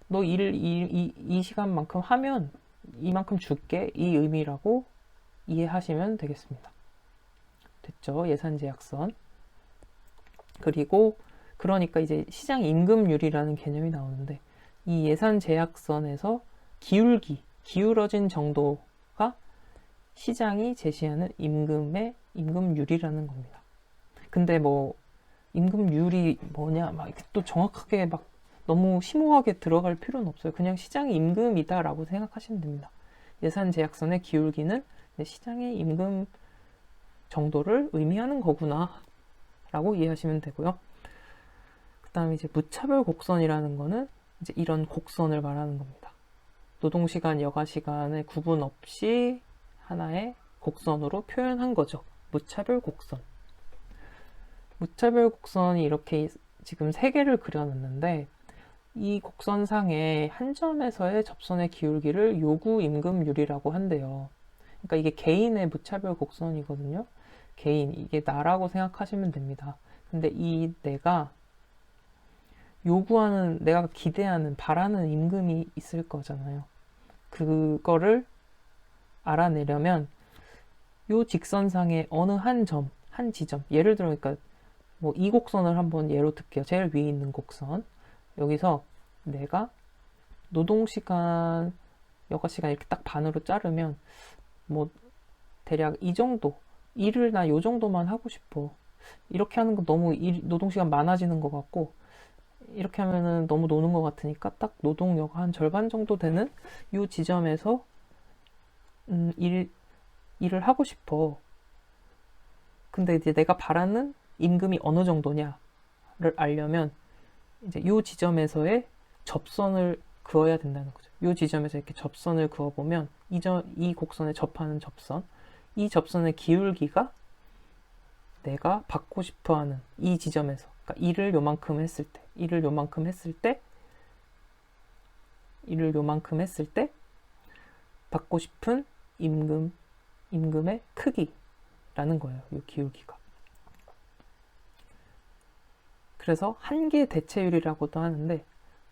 너 일을 이 시간만큼 하면 이만큼 줄게, 이 의미라고 이해하시면 되겠습니다. 됐죠? 예산제약선. 그리고 그러니까 이제 시장 임금률이라는 개념이 나오는데, 이 예산제약선에서 기울어진 정도가 시장이 제시하는 임금률이라는 겁니다. 근데 뭐 임금률이 뭐냐, 막 또 정확하게 막 너무 심오하게 들어갈 필요는 없어요. 그냥 시장의 임금이다라고 생각하시면 됩니다. 예산 제약선의 기울기는 시장의 임금 정도를 의미하는 거구나 라고 이해하시면 되고요. 그 다음에 이제 무차별 곡선이라는 거는 이제 이런 곡선을 말하는 겁니다. 노동시간, 여가시간의 구분 없이 하나의 곡선으로 표현한 거죠. 무차별 곡선. 무차별 곡선이 이렇게 지금 3개를 그려놨는데 이 곡선상의 한 점에서의 접선의 기울기를 요구임금률이라고 한대요. 그러니까 이게 개인의 무차별 곡선이거든요. 개인, 이게 나라고 생각하시면 됩니다. 근데 이 내가 요구하는, 내가 기대하는, 바라는 임금이 있을 거잖아요. 그거를 알아내려면 요 직선상의 어느 한 점, 한 지점, 예를 들어 그러니까 뭐 이 곡선을 한번 예로 들게요. 제일 위에 있는 곡선. 여기서 내가 노동시간, 여가시간 이렇게 딱 반으로 자르면 뭐 대략 이 정도, 일을 나 요 정도만 하고 싶어. 이렇게 하는 거 너무 노동시간 많아지는 것 같고, 이렇게 하면은 너무 노는 것 같으니까 딱 노동여가 한 절반 정도 되는 이 지점에서 일을 하고 싶어. 근데 이제 내가 바라는 임금이 어느 정도냐를 알려면 이제 이 지점에서의 접선을 그어야 된다는 거죠. 이 지점에서 이렇게 접선을 그어보면 이 곡선에 접하는 접선, 이 접선의 기울기가 내가 받고 싶어하는 이 지점에서, 그러니까 일을 요만큼 했을 때, 일을 요만큼 했을 때 받고 싶은 임금의 크기라는 거예요. 이 기울기가. 그래서 한계 대체율이라고도 하는데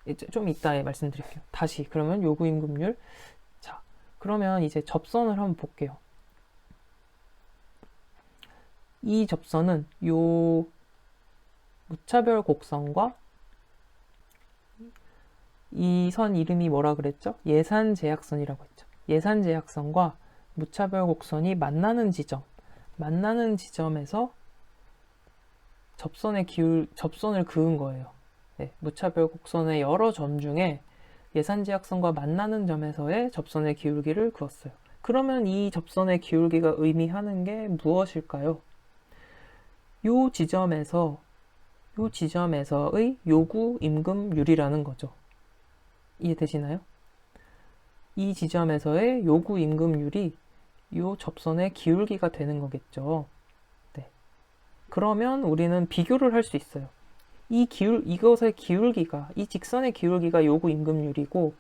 이제 좀 이따에 말씀드릴게요. 다시 그러면 요구임금률. 자, 그러면 이제 접선을 한번 볼게요. 이 접선은 요 무차별 곡선과 이 선 이름이 뭐라 그랬죠? 예산제약선이라고 했죠. 예산제약선과 무차별 곡선이 만나는 지점에서 접선을 그은 거예요. 네, 무차별 곡선의 여러 점 중에 예산제약선과 만나는 점에서의 접선의 기울기를 그었어요. 그러면 이 접선의 기울기가 의미하는 게 무엇일까요? 요 지점에서의 요구 임금률이라는 거죠. 이해되시나요? 이 지점에서의 요구 임금률이 요 접선의 기울기가 되는 거겠죠. 네. 그러면 우리는 비교를 할 수 있어요. 이것의 기울기가, 이 직선의 기울기가 요구 임금률이고,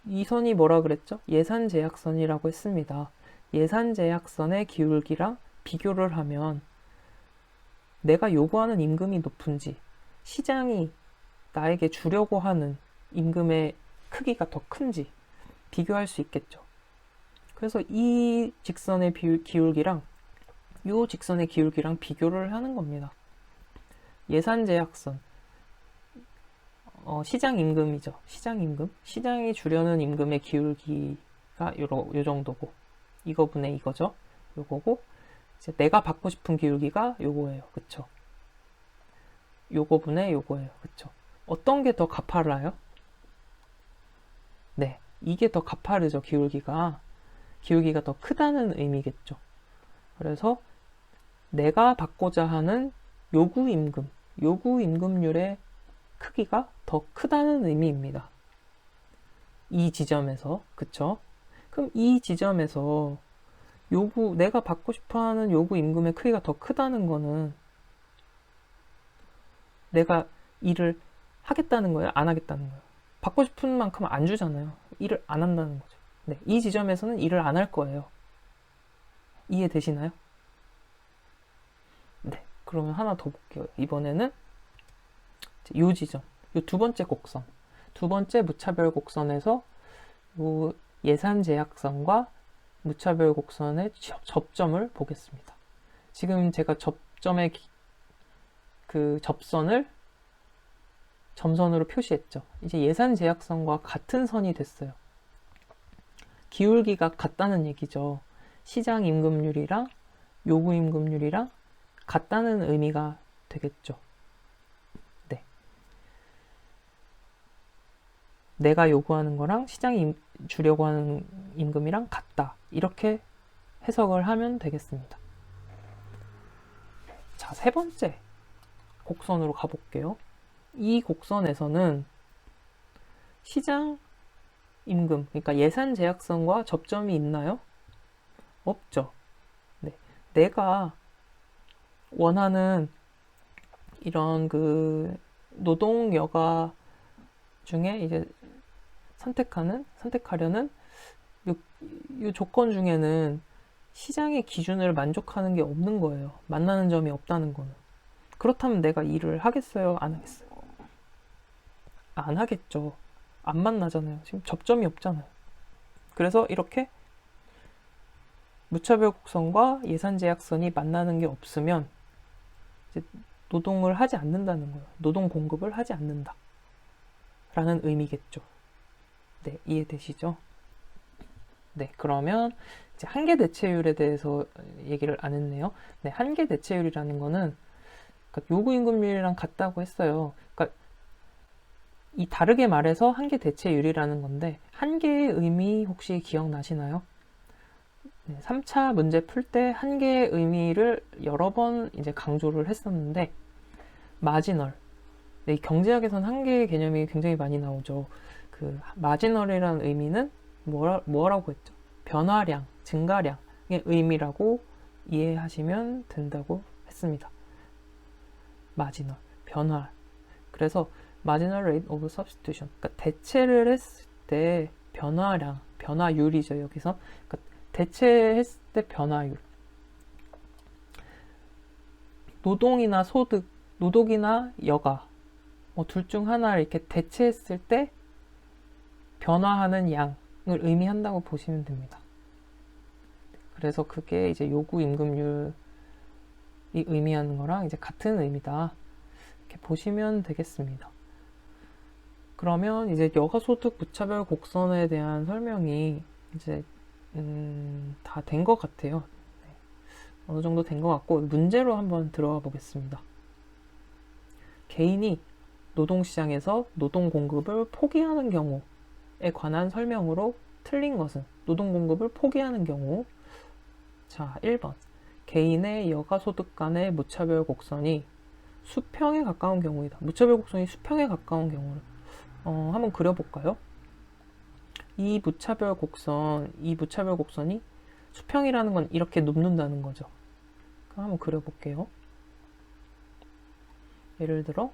이 선이 뭐라 그랬죠? 예산제약선이라고 했습니다. 예산제약선의 기울기랑 비교를 하면 내가 요구하는 임금이 높은지, 시장이 나에게 주려고 하는 임금의 크기가 더 큰지 비교할 수 있겠죠. 그래서 이 직선의 기울기랑 이 직선의 기울기랑 비교를 하는 겁니다. 예산제약선, 시장 임금이죠. 시장 임금, 시장이 주려는 임금의 기울기가 요 정도고, 이거분의 이거죠. 요거고, 이제 내가 받고 싶은 기울기가 요거예요. 그쵸? 요거분의 요거예요. 그쵸? 어떤 게 더 가파라요? 네, 이게 더 가파르죠. 기울기가 더 크다는 의미겠죠. 그래서 내가 받고자 하는 요구임금률의 크기가 더 크다는 의미입니다. 이 지점에서, 그쵸? 그럼 이 지점에서 내가 받고 싶어하는 요구임금의 크기가 더 크다는 거는 내가 일을 하겠다는 거예요? 안 하겠다는 거예요? 받고 싶은 만큼 안 주잖아요. 일을 안 한다는 거죠. 네, 이 지점에서는 일을 안 할 거예요. 이해되시나요? 네, 그러면 하나 더 볼게요. 이번에는 이 지점, 이 두 번째 곡선, 두 번째 무차별 곡선에서 이 예산제약선과 무차별 곡선의 접점을 보겠습니다. 지금 제가 그 접선을 점선으로 표시했죠. 이제 예산제약선과 같은 선이 됐어요. 기울기가 같다는 얘기죠. 시장 임금률이랑 요구 임금률이랑 같다는 의미가 되겠죠. 네. 내가 요구하는 거랑 시장이 주려고 하는 임금이랑 같다. 이렇게 해석을 하면 되겠습니다. 자, 세 번째 곡선으로 가볼게요. 이 곡선에서는 시장 임금, 그러니까 예산 제약선과 접점이 있나요? 없죠. 네. 내가 원하는 이런 그 노동 여가 중에 이제 선택하려는 이 조건 중에는 시장의 기준을 만족하는 게 없는 거예요. 만나는 점이 없다는 거는. 그렇다면 내가 일을 하겠어요? 안 하겠어요? 안 하겠죠. 안 만나잖아요. 지금 접점이 없잖아요. 그래서 이렇게 무차별 곡선과 예산 제약선이 만나는 게 없으면 이제 노동을 하지 않는다는 거예요. 노동 공급을 하지 않는다. 라는 의미겠죠. 네, 이해되시죠? 네, 그러면 이제 한계 대체율에 대해서 얘기를 안 했네요. 네, 한계 대체율이라는 거는 그러니까 요구 임금률이랑 같다고 했어요. 그러니까 이 다르게 말해서 한계 대체율이라는 건데 한계의 의미 혹시 기억나시나요? 네, 3차 문제 풀 때 한계의 의미를 여러 번 이제 강조를 했었는데 마지널. 네, 경제학에서는 한계의 개념이 굉장히 많이 나오죠. 그 마지널이라는 의미는 뭐라고 했죠? 변화량, 증가량의 의미라고 이해하시면 된다고 했습니다. 마지널, 변화. 그래서 marginal rate of substitution. 그러니까 대체를 했을 때 변화량, 변화율이죠, 여기서. 그러니까 대체했을 때 변화율. 노동이나 소득, 노동이나 여가, 뭐 둘 중 하나를 이렇게 대체했을 때 변화하는 양을 의미한다고 보시면 됩니다. 그래서 그게 이제 요구 임금률이 의미하는 거랑 이제 같은 의미다. 이렇게 보시면 되겠습니다. 그러면 이제 여가소득 무차별 곡선에 대한 설명이 이제 다 된 것 같아요. 네. 어느 정도 된 것 같고 문제로 한번 들어가 보겠습니다. 개인이 노동시장에서 노동 공급을 포기하는 경우에 관한 설명으로 틀린 것은 노동 공급을 포기하는 경우. 자, 1번 개인의 여가소득 간의 무차별 곡선이 수평에 가까운 경우이다. 무차별 곡선이 수평에 가까운 경우를 한번 그려볼까요? 이 무차별 곡선이 수평이라는 건 이렇게 눕는다는 거죠. 그럼 한번 그려볼게요. 예를 들어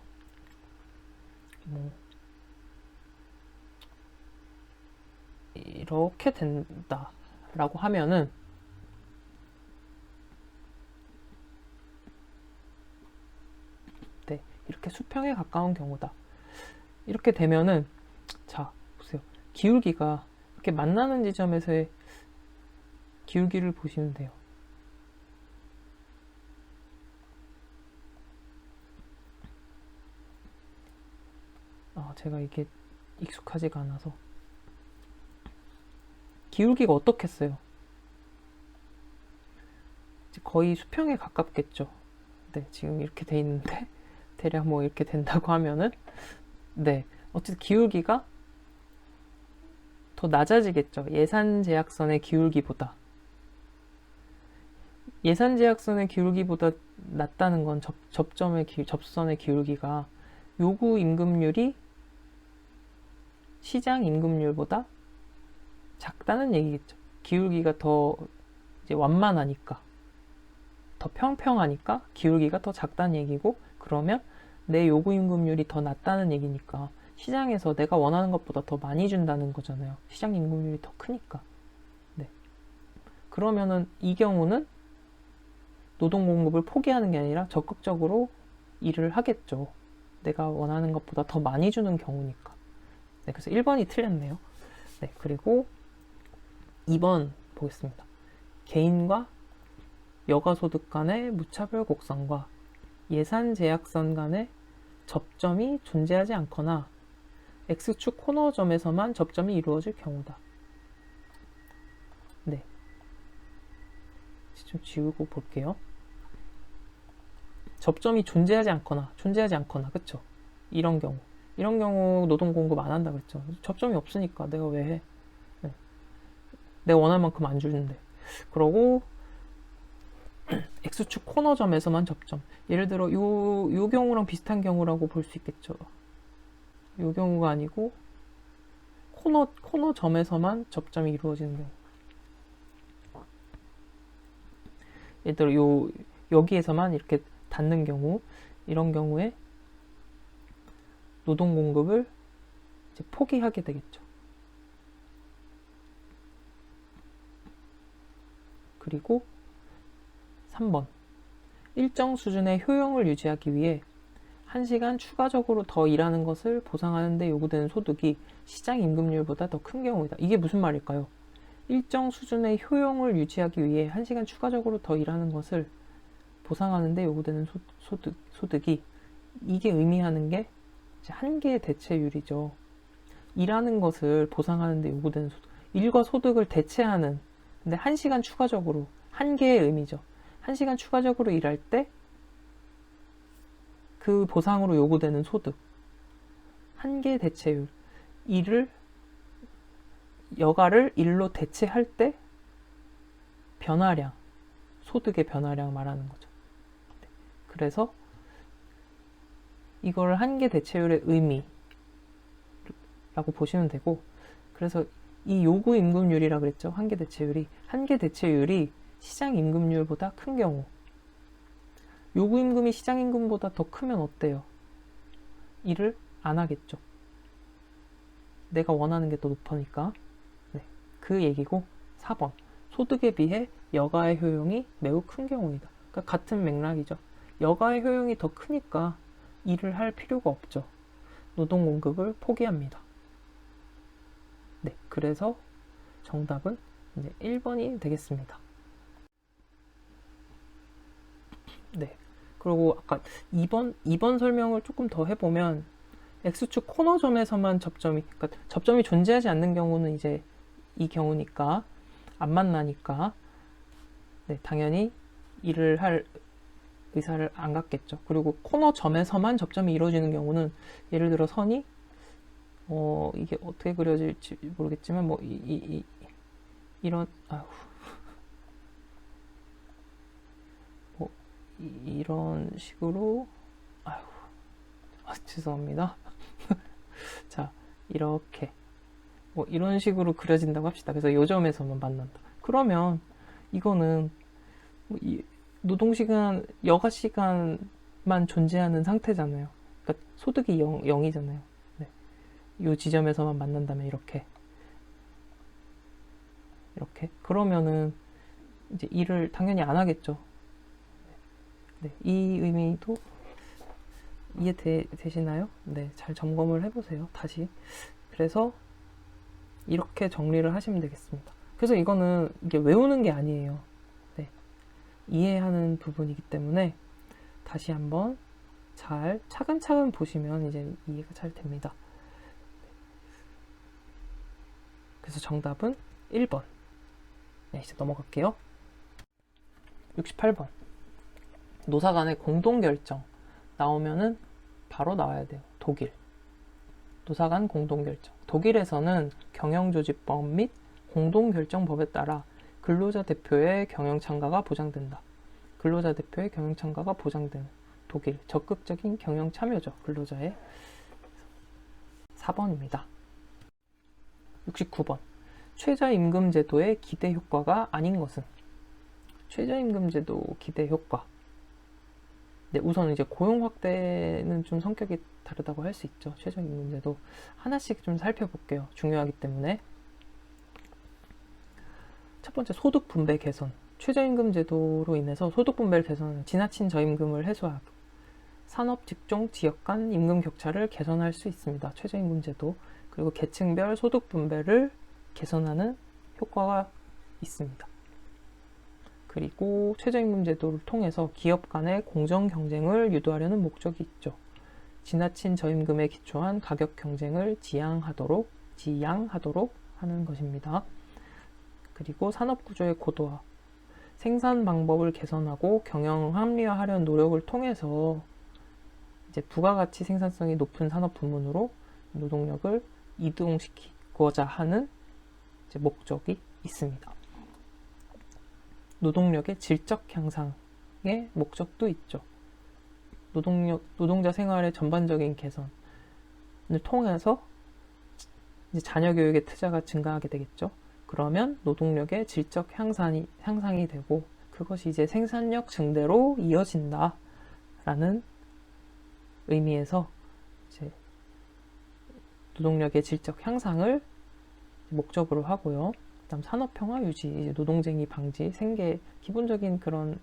이렇게 된다 라고 하면은 네, 이렇게 수평에 가까운 경우다. 이렇게 되면은 자, 보세요. 기울기가 이렇게 만나는 지점에서의 기울기를 보시면 돼요. 제가 이게 익숙하지가 않아서 기울기가 어떻겠어요? 거의 수평에 가깝겠죠. 네, 지금 이렇게 돼 있는데 대략 뭐 이렇게 된다고 하면은 네, 어쨌든 기울기가 더 낮아지겠죠. 예산 제약선의 기울기보다. 예산 제약선의 기울기보다 낮다는 건 접선의 기울기가 요구 임금률이 시장 임금률보다 작다는 얘기겠죠. 기울기가 더 이제 완만하니까, 더 평평하니까 기울기가 더 작다는 얘기고, 그러면 내 요구 임금률이 더 낮다는 얘기니까 시장에서 내가 원하는 것보다 더 많이 준다는 거잖아요. 시장 임금률이 더 크니까. 네. 그러면은 이 경우는 노동 공급을 포기하는 게 아니라 적극적으로 일을 하겠죠. 내가 원하는 것보다 더 많이 주는 경우니까. 네, 그래서 1번이 틀렸네요. 네, 그리고 2번 보겠습니다. 개인과 여가소득 간의 무차별 곡선과 예산 제약선 간의 접점이 존재하지 않거나 X축 코너점에서만 접점이 이루어질 경우다. 네. 좀 지우고 볼게요. 접점이 존재하지 않거나, 그쵸? 이런 경우. 이런 경우 노동 공급 안 한다 그랬죠. 접점이 없으니까 내가 왜 해? 네. 내가 원할 만큼 안 주는데. 그러고 X축 코너점에서만 접점. 예를 들어 요 경우랑 비슷한 경우라고 볼 수 있겠죠. 요 경우가 아니고 코너점에서만 접점이 이루어지는 경우. 예를 들어 여기에서만 이렇게 닿는 경우, 이런 경우에 노동 공급을 이제 포기하게 되겠죠. 그리고 3번. 일정 수준의 효용을 유지하기 위해 1시간 추가적으로 더 일하는 것을 보상하는 데 요구되는 소득이 시장 임금률보다 더 큰 경우이다. 이게 무슨 말일까요? 일정 수준의 효용을 유지하기 위해 1시간 추가적으로 더 일하는 것을 보상하는 데 요구되는 소득이, 이게 의미하는 게 한계의 대체율이죠. 일하는 것을 보상하는 데 요구되는 소득. 일과 소득을 대체하는, 근데 1시간 추가적으로, 한계의 의미죠. 1시간 추가적으로 일할 때 그 보상으로 요구되는 소득. 한계의 대체율. 여가를 일로 대체할 때 변화량, 소득의 변화량 말하는 거죠. 그래서 이걸 한계 대체율의 의미라고 보시면 되고, 그래서 이 요구 임금률이라 그랬죠. 한계 대체율이 시장 임금률보다 큰 경우, 요구 임금이 시장 임금보다 더 크면 어때요? 일을 안 하겠죠. 내가 원하는 게 더 높으니까. 네, 그 얘기고. 4번. 소득에 비해 여가의 효용이 매우 큰 경우이다. 그러니까 같은 맥락이죠. 여가의 효용이 더 크니까 일을 할 필요가 없죠. 노동 공급을 포기합니다. 네, 그래서 정답은 이제 1번이 되겠습니다. 네. 그리고 아까 2번 설명을 조금 더 해보면, X축 코너점에서만 그러니까 접점이 존재하지 않는 경우는 이제 이 경우니까, 안 만나니까, 네, 당연히 일을 할 의사를 안 갖겠죠. 그리고 코너점에서만 접점이 이루어지는 경우는, 예를 들어 선이, 이게 어떻게 그려질지 모르겠지만, 뭐, 이런, 이런 식으로, 죄송합니다. 자, 이렇게 뭐 이런 식으로 그려진다고 합시다. 그래서 요 점에서만 만난다. 그러면 이거는 이 노동시간, 여가시간만 존재하는 상태잖아요. 그러니까 소득이 0이잖아요. 네. 요 지점에서만 만난다면 이렇게 그러면은 이제 일을 당연히 안 하겠죠. 네, 이 의미도 이해되시나요? 네, 잘 점검을 해보세요. 다시. 그래서 이렇게 정리를 하시면 되겠습니다. 그래서 이거는 이게 외우는 게 아니에요. 네, 이해하는 부분이기 때문에 다시 한번 잘 차근차근 보시면 이제 이해가 잘 됩니다. 그래서 정답은 1번. 네, 이제 넘어갈게요. 68번. 노사 간의 공동결정 나오면은 바로 나와야 돼요. 독일. 노사 간 공동결정. 독일에서는 경영조직법 및 공동결정법에 따라 근로자 대표의 경영참가가 보장된다. 근로자 대표의 경영참가가 보장되는 독일. 적극적인 경영참여죠. 근로자의. 4번입니다. 69번. 최저임금제도의 기대 효과가 아닌 것은? 최저임금제도 기대 효과. 네, 우선 이제 고용 확대는 좀 성격이 다르다고 할 수 있죠. 최저임금제도 하나씩 좀 살펴볼게요. 중요하기 때문에. 첫 번째, 소득 분배 개선. 최저임금제도로 인해서 소득 분배를 개선하는, 지나친 저임금을 해소하고 산업, 직종, 지역 간 임금 격차를 개선할 수 있습니다. 최저임금제도. 그리고 계층별 소득 분배를 개선하는 효과가 있습니다. 그리고 최저임금제도를 통해서 기업 간의 공정 경쟁을 유도하려는 목적이 있죠. 지나친 저임금에 기초한 가격 경쟁을 지양하도록 하는 것입니다. 그리고 산업구조의 고도화, 생산 방법을 개선하고 경영 합리화하려는 노력을 통해서 이제 부가가치 생산성이 높은 산업 부문으로 노동력을 이동시키고자 하는 이제 목적이 있습니다. 노동력의 질적 향상의 목적도 있죠. 노동자 생활의 전반적인 개선을 통해서 이제 자녀 교육의 투자가 증가하게 되겠죠. 그러면 노동력의 질적 향상이 되고 그것이 이제 생산력 증대로 이어진다라는 의미에서 이제 노동력의 질적 향상을 목적으로 하고요. 그다음 산업평화 유지, 이제 노동쟁의 방지, 생계 기본적인 그런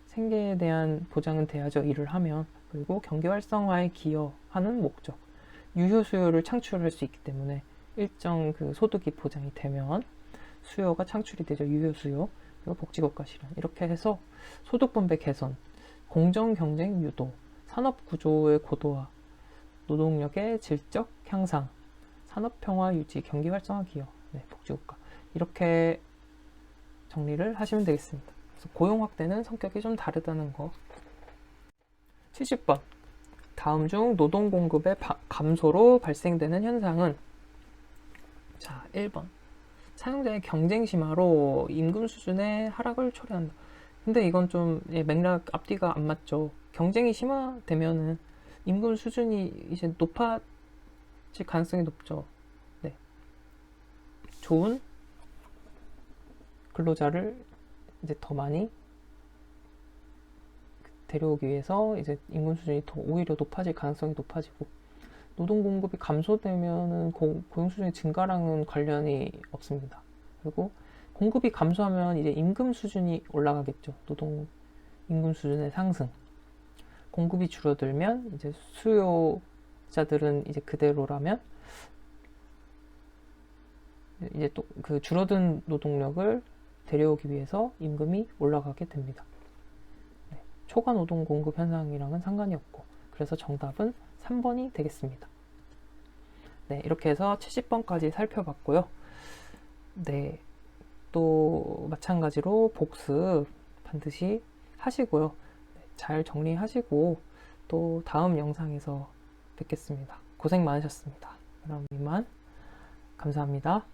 생계에 대한 보장은 돼야죠. 일을 하면. 그리고 경기 활성화에 기여하는 목적, 유효 수요를 창출할 수 있기 때문에 일정 그 소득이 보장이 되면 수요가 창출이 되죠. 유효 수요. 그리고 복지국가 실현. 이렇게 해서 소득 분배 개선, 공정 경쟁 유도, 산업 구조의 고도화, 노동력의 질적 향상, 산업 평화 유지, 경기 활성화 기여, 복지국가. 이렇게 정리를 하시면 되겠습니다. 그래서 고용 확대는 성격이 좀 다르다는 거. 70번. 다음 중 노동 공급의 감소로 발생되는 현상은, 자, 1번. 사용자의 경쟁 심화로 임금 수준의 하락을 초래한다. 근데 이건 좀 맥락 앞뒤가 안 맞죠. 경쟁이 심화되면은 임금 수준이 이제 높아질 가능성이 높죠. 네. 좋은 근로자를 이제 더 많이 데려오기 위해서 이제 임금 수준이 더 오히려 높아질 가능성이 높아지고, 노동 공급이 감소되면은 고용 수준의 증가랑은 관련이 없습니다. 그리고 공급이 감소하면 이제 임금 수준이 올라가겠죠. 노동 임금 수준의 상승. 공급이 줄어들면 이제 수요자들은 이제 그대로라면 이제 또 그 줄어든 노동력을 데려오기 위해서 임금이 올라가게 됩니다. 네, 초과 노동 공급 현상이랑은 상관이 없고, 그래서 정답은 3번이 되겠습니다. 네, 이렇게 해서 70번까지 살펴봤고요. 네, 또 마찬가지로 복습 반드시 하시고요. 네, 잘 정리하시고 또 다음 영상에서 뵙겠습니다. 고생 많으셨습니다. 그럼 이만 감사합니다.